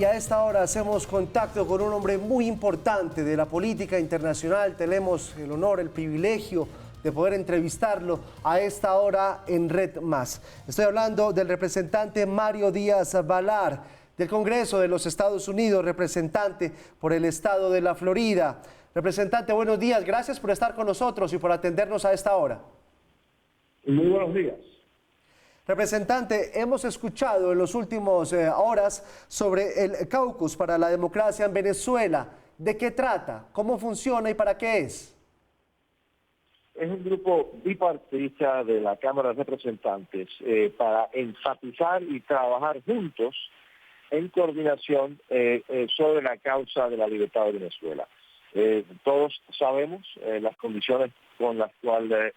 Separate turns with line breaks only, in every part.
Y a esta hora hacemos contacto con un hombre muy importante de la política internacional. Tenemos el honor, el privilegio de poder entrevistarlo a esta hora en Red Más. Estoy hablando del representante Mario Díaz-Balart, del Congreso de los Estados Unidos, representante por el estado de la Florida. Representante, buenos días. Gracias por estar con nosotros y por atendernos a esta hora.
Muy buenos días.
Representante, hemos escuchado en las últimas horas sobre el Caucus para la Democracia en Venezuela. ¿De qué trata? ¿Cómo funciona y para qué es?
Es un grupo bipartidista de la Cámara de Representantes para enfatizar y trabajar juntos en coordinación sobre la causa de la libertad de Venezuela. Todos sabemos las condiciones con las cuales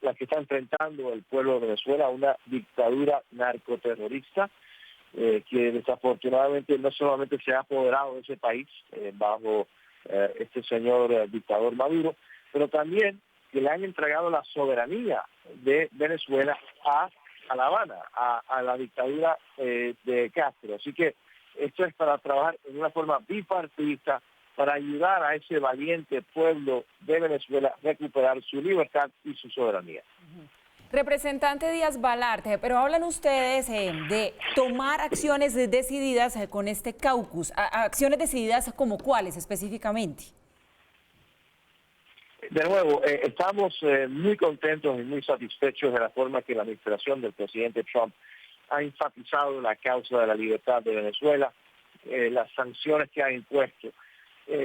la que está enfrentando el pueblo de Venezuela, una dictadura narcoterrorista que desafortunadamente no solamente se ha apoderado de ese país bajo este señor dictador Maduro, pero también que le han entregado la soberanía de Venezuela a La Habana, a la dictadura de Castro. Así que esto es para trabajar en una forma bipartidista para ayudar a ese valiente pueblo de Venezuela a recuperar su libertad y su soberanía.
Representante Díaz-Balart, pero hablan ustedes de tomar acciones decididas con este caucus. ¿Acciones decididas como cuáles específicamente?
De nuevo, estamos muy contentos y muy satisfechos de la forma que la administración del presidente Trump ha enfatizado la causa de la libertad de Venezuela, las sanciones que ha impuesto.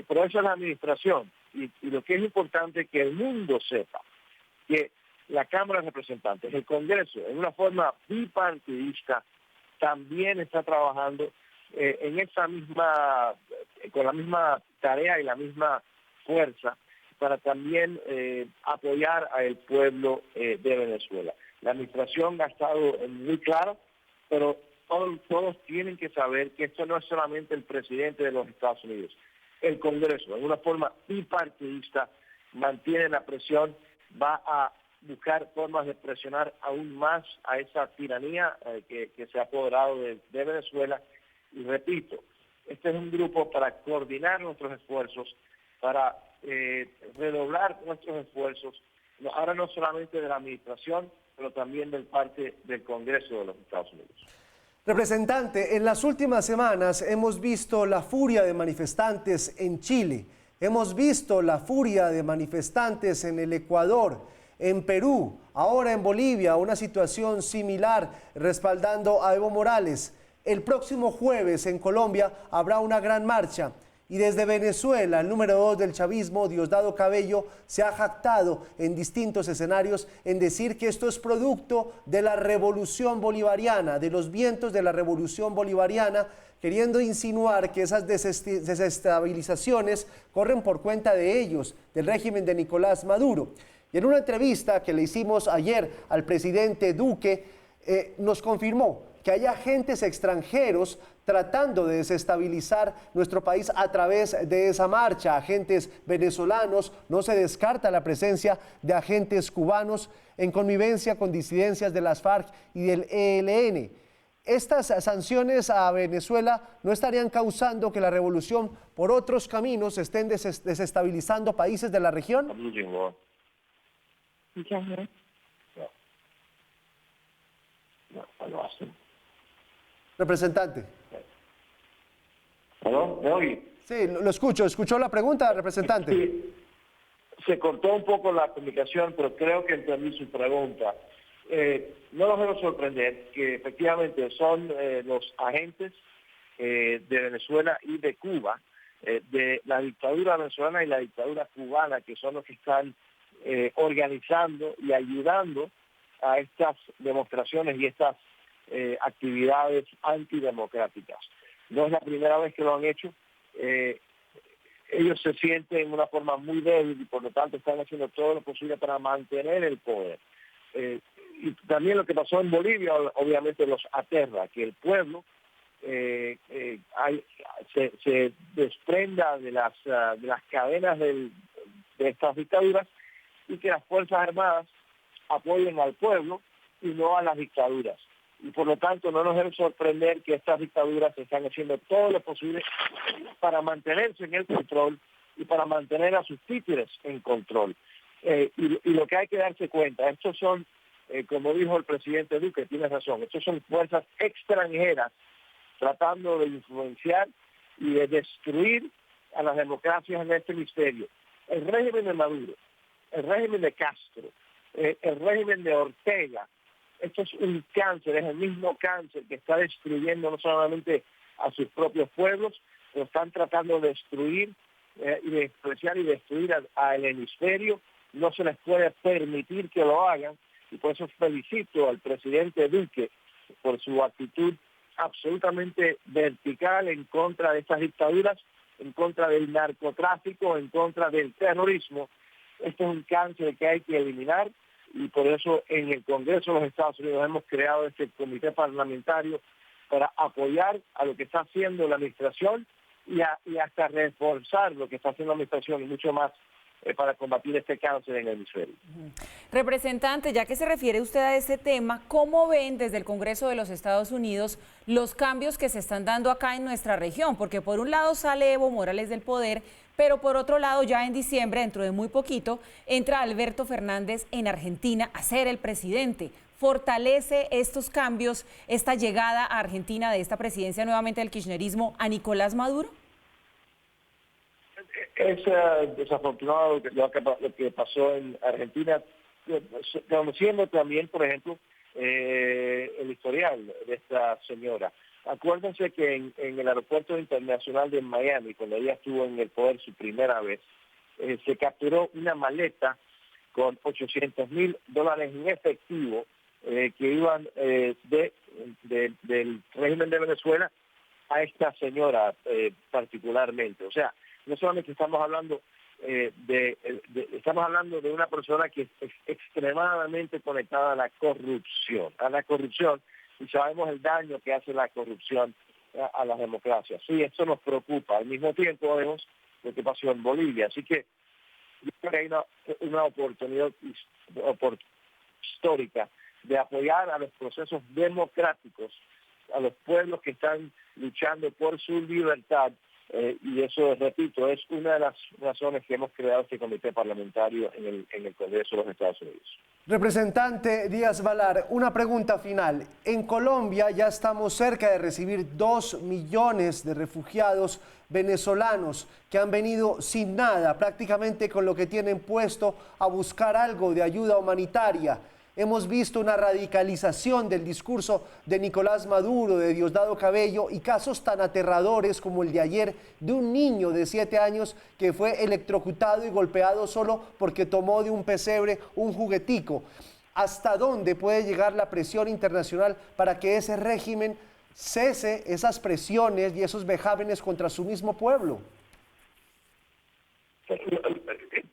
Pero esa es la administración y lo que es importante es que el mundo sepa que la Cámara de Representantes, el Congreso, en una forma bipartidista, también está trabajando en esa misma, con la misma tarea y la misma fuerza para también apoyar al pueblo de Venezuela. La administración ha estado muy clara, pero todos tienen que saber que esto no es solamente el presidente de los Estados Unidos. El Congreso, en una forma bipartidista, mantiene la presión, va a buscar formas de presionar aún más a esa tiranía que se ha apoderado de Venezuela. Y repito, este es un grupo para coordinar nuestros esfuerzos, para redoblar nuestros esfuerzos, ahora no solamente de la administración, pero también del parte del Congreso de los Estados Unidos.
Representante, en las últimas semanas hemos visto la furia de manifestantes en Chile, hemos visto la furia de manifestantes en el Ecuador, en Perú, ahora en Bolivia, una situación similar respaldando a Evo Morales. El próximo jueves en Colombia habrá una gran marcha. Y desde Venezuela, el número 2 del chavismo, Diosdado Cabello, se ha jactado en distintos escenarios en decir que esto es producto de la revolución bolivariana, de los vientos de la revolución bolivariana, queriendo insinuar que esas desestabilizaciones corren por cuenta de ellos, del régimen de Nicolás Maduro. Y en una entrevista que le hicimos ayer al presidente Duque, nos confirmó que hay agentes extranjeros tratando de desestabilizar nuestro país a través de esa marcha, agentes venezolanos. No se descarta la presencia de agentes cubanos en connivencia con disidencias de las FARC y del ELN. Estas sanciones a Venezuela no estarían causando que la revolución por otros caminos estén desestabilizando países de la región. Representante.
¿Aló? ¿Me oye?
Sí, lo escucho. ¿Escuchó la pregunta, representante?
Sí. Se cortó un poco la comunicación, pero creo que entendí su pregunta. No nos debe sorprender que efectivamente son los agentes de Venezuela y de Cuba, de la dictadura venezolana y la dictadura cubana, que son los que están organizando y ayudando a estas demostraciones y estas actividades antidemocráticas. No es la primera vez que lo han hecho. Ellos se sienten en una forma muy débil y por lo tanto están haciendo todo lo posible para mantener el poder. Y también lo que pasó en Bolivia obviamente los aterra, que el pueblo se desprenda de las cadenas de estas dictaduras y que las Fuerzas Armadas apoyen al pueblo y no a las dictaduras. y por lo tanto no nos debe sorprender que estas dictaduras están haciendo todo lo posible para mantenerse en el control y para mantener a sus títeres en control. Y lo que hay que darse cuenta, estos son, como dijo el presidente Duque, tiene razón, estos son fuerzas extranjeras tratando de influenciar y de destruir a las democracias en este hemisferio. El régimen de Maduro, el régimen de Castro, el régimen de Ortega, esto es un cáncer, es el mismo cáncer que está destruyendo no solamente a sus propios pueblos, pero están tratando de destruir y de despreciar y destruir al hemisferio. No se les puede permitir que lo hagan, y por eso felicito al presidente Duque por su actitud absolutamente vertical en contra de estas dictaduras, en contra del narcotráfico, en contra del terrorismo. Esto es un cáncer que hay que eliminar, y por eso en el Congreso de los Estados Unidos hemos creado este comité parlamentario para apoyar a lo que está haciendo la administración y hasta reforzar lo que está haciendo la administración y mucho más para combatir este cáncer en el hemisferio.
Representante, ya que se refiere usted a este tema, ¿cómo ven desde el Congreso de los Estados Unidos los cambios que se están dando acá en nuestra región? Porque por un lado sale Evo Morales del poder, pero por otro lado ya en diciembre, dentro de muy poquito, entra Alberto Fernández en Argentina a ser el presidente. ¿Fortalece estos cambios, esta llegada a Argentina de esta presidencia nuevamente del kirchnerismo a Nicolás Maduro?
Es desafortunado lo que pasó en Argentina, conociendo también, por ejemplo, el historial de esta señora. Acuérdense que en el aeropuerto internacional de Miami, cuando ella estuvo en el poder su primera vez, se capturó una maleta con $800,000 en efectivo que iban del régimen de Venezuela a esta señora particularmente. O sea, no solamente estamos hablando estamos hablando de una persona que es extremadamente conectada a la corrupción, y sabemos el daño que hace la corrupción a las democracias. Sí, esto nos preocupa. Al mismo tiempo vemos lo que pasó en Bolivia. Así que yo creo que hay una oportunidad histórica de apoyar a los procesos democráticos, a los pueblos que están luchando por su libertad. Y eso, repito, es una de las razones que hemos creado este comité parlamentario en el Congreso de los Estados Unidos.
Representante Díaz-Balar, una pregunta final. En Colombia ya estamos cerca de recibir 2 millones de refugiados venezolanos que han venido sin nada, prácticamente con lo que tienen puesto a buscar algo de ayuda humanitaria. Hemos visto una radicalización del discurso de Nicolás Maduro, de Diosdado Cabello, y casos tan aterradores como el de ayer de un niño de 7 años que fue electrocutado y golpeado solo porque tomó de un pesebre un juguetico. ¿Hasta dónde puede llegar la presión internacional para que ese régimen cese esas presiones y esos vejámenes contra su mismo pueblo?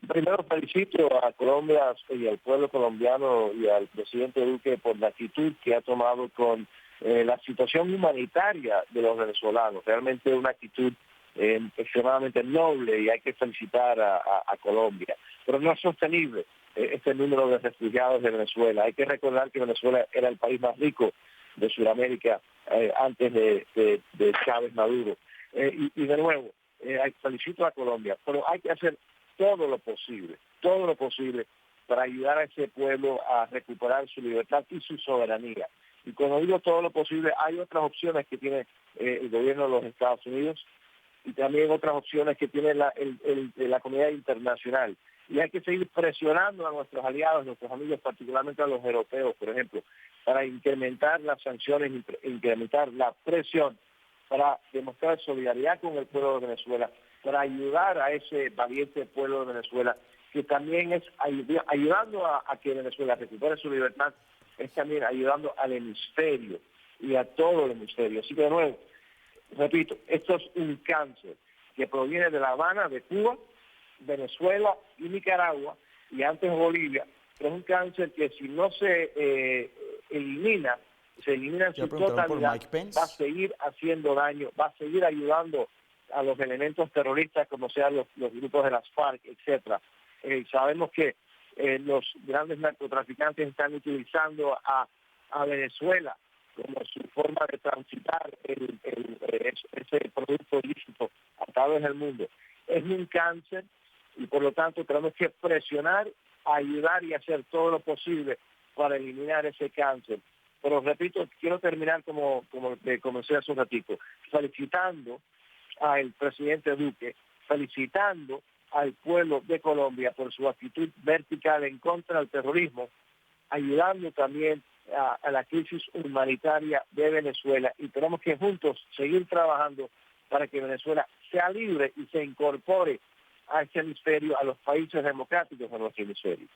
Primero felicito a Colombia y al pueblo colombiano y al presidente Duque por la actitud que ha tomado con la situación humanitaria de los venezolanos. Realmente una actitud extremadamente noble, y hay que felicitar a Colombia. Pero no es sostenible este número de refugiados de Venezuela. Hay que recordar que Venezuela era el país más rico de Sudamérica antes de Chávez Maduro. Y de nuevo, felicito a Colombia, pero hay que hacer todo lo posible para ayudar a ese pueblo a recuperar su libertad y su soberanía. Y cuando digo todo lo posible, hay otras opciones que tiene el gobierno de los Estados Unidos y también otras opciones que tiene la comunidad internacional. Y hay que seguir presionando a nuestros aliados, nuestros amigos, particularmente a los europeos, por ejemplo, para incrementar las sanciones, incrementar la presión, para demostrar solidaridad con el pueblo de Venezuela, para ayudar a ese valiente pueblo de Venezuela, que también es ayudando a que Venezuela recupere su libertad, es también ayudando al hemisferio y a todo el hemisferio. Así que de nuevo, repito, esto es un cáncer que proviene de La Habana, de Cuba, Venezuela y Nicaragua, y antes Bolivia, pero es un cáncer que si no se elimina en su totalidad, va a seguir haciendo daño, va a seguir ayudando a los elementos terroristas, como sean los grupos de las FARC, etcétera. Sabemos que los grandes narcotraficantes están utilizando a Venezuela como su forma de transitar ese producto ilícito a través del mundo. Es un cáncer y por lo tanto tenemos que presionar, ayudar y hacer todo lo posible para eliminar ese cáncer. Pero repito, quiero terminar como comencé hace un ratito, felicitando al presidente Duque, felicitando al pueblo de Colombia por su actitud vertical en contra del terrorismo, ayudando también a la crisis humanitaria de Venezuela, y tenemos que juntos seguir trabajando para que Venezuela sea libre y se incorpore a este hemisferio, a los países democráticos de nuestro hemisferio.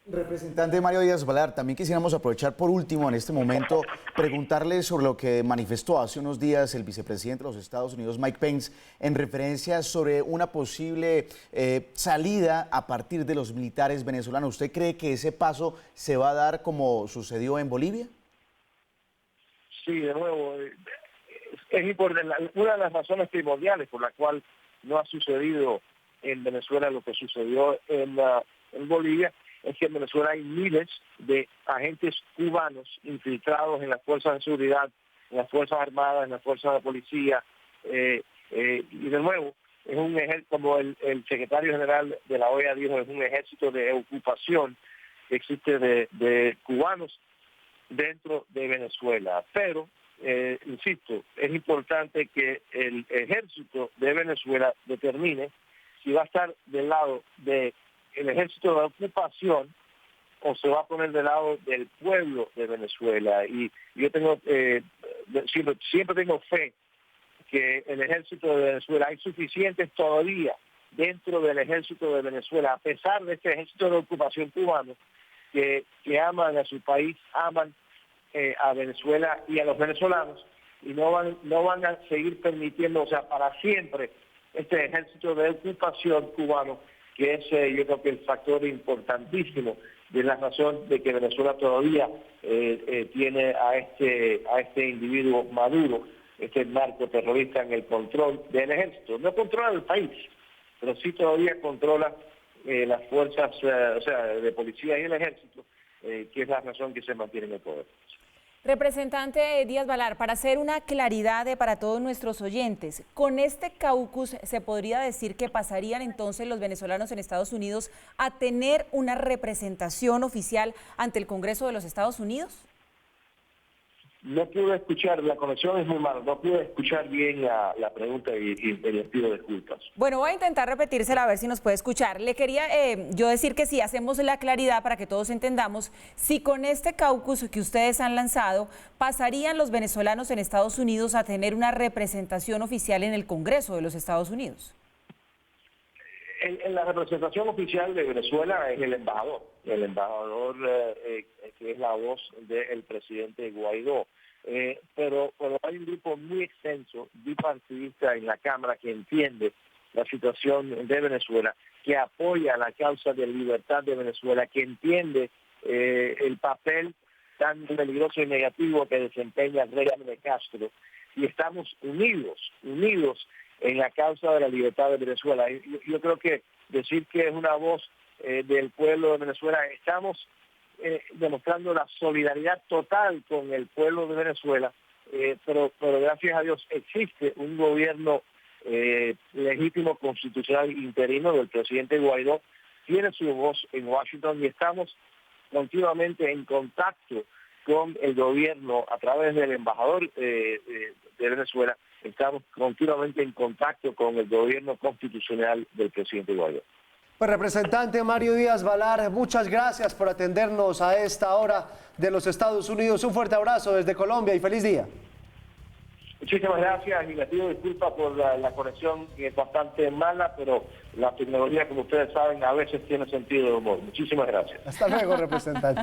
Representante Mario Díaz-Balart, también quisiéramos aprovechar por último en este momento preguntarle sobre lo que manifestó hace unos días el vicepresidente de los Estados Unidos, Mike Pence, en referencia sobre una posible salida a partir de los militares venezolanos. ¿Usted cree que ese paso se va a dar como sucedió en Bolivia?
Sí, de nuevo, es importante. Una de las razones primordiales por la cual no ha sucedido en Venezuela lo que sucedió en Bolivia es que en Venezuela hay miles de agentes cubanos infiltrados en las fuerzas de seguridad, en las fuerzas armadas, en las fuerzas de policía, y de nuevo, es un ejército, como el secretario general de la OEA dijo, es un ejército de ocupación que existe de cubanos dentro de Venezuela. Pero, insisto, es importante que el ejército de Venezuela determine si va a estar del lado del ejército de ocupación o se va a poner del lado del pueblo de Venezuela. Y yo tengo siempre tengo fe que el ejército de Venezuela, hay suficientes todavía dentro del ejército de Venezuela, a pesar de este ejército de ocupación cubano, que aman a su país, aman a Venezuela y a los venezolanos, y no van a seguir permitiendo, o sea, para siempre, este ejército de ocupación cubano, que es yo creo que el factor importantísimo de la razón de que Venezuela todavía tiene a este individuo Maduro, este narcoterrorista, en el control del ejército. No controla el país, pero sí todavía controla las fuerzas de policía y el ejército, que es la razón que se mantiene en el poder.
Representante Díaz-Balart, para hacer una claridad para todos nuestros oyentes, con este caucus se podría decir que pasarían entonces los venezolanos en Estados Unidos a tener una representación oficial ante el Congreso de los Estados Unidos.
No pude escuchar, la conexión es muy mala, no pude escuchar bien la pregunta y les pido disculpas.
Bueno, voy a intentar repetírsela a ver si nos puede escuchar. Le quería yo decir que si hacemos la claridad para que todos entendamos, si con este caucus que ustedes han lanzado, pasarían los venezolanos en Estados Unidos a tener una representación oficial en el Congreso de los Estados Unidos.
En la representación oficial de Venezuela es el embajador que es la voz del presidente Guaidó. Pero hay un grupo muy extenso, bipartidista en la Cámara, que entiende la situación de Venezuela, que apoya la causa de libertad de Venezuela, que entiende el papel tan peligroso y negativo que desempeña el régimen de Castro, y estamos unidos en la causa de la libertad de Venezuela. Yo creo que decir que es una voz del pueblo de Venezuela, estamos demostrando la solidaridad total con el pueblo de Venezuela, pero gracias a Dios existe un gobierno legítimo, constitucional, interino del presidente Guaidó, tiene su voz en Washington, y estamos continuamente en contacto con el gobierno a través del embajador de Venezuela. Estamos continuamente en contacto con el gobierno constitucional del presidente Guaidó.
Pues, representante Mario Díaz-Balart, muchas gracias por atendernos a esta hora de los Estados Unidos. Un fuerte abrazo desde Colombia y feliz día.
Muchísimas gracias y les pido disculpas por la conexión, que es bastante mala, pero la tecnología, como ustedes saben, a veces tiene sentido de humor. Muchísimas gracias.
Hasta luego, representante.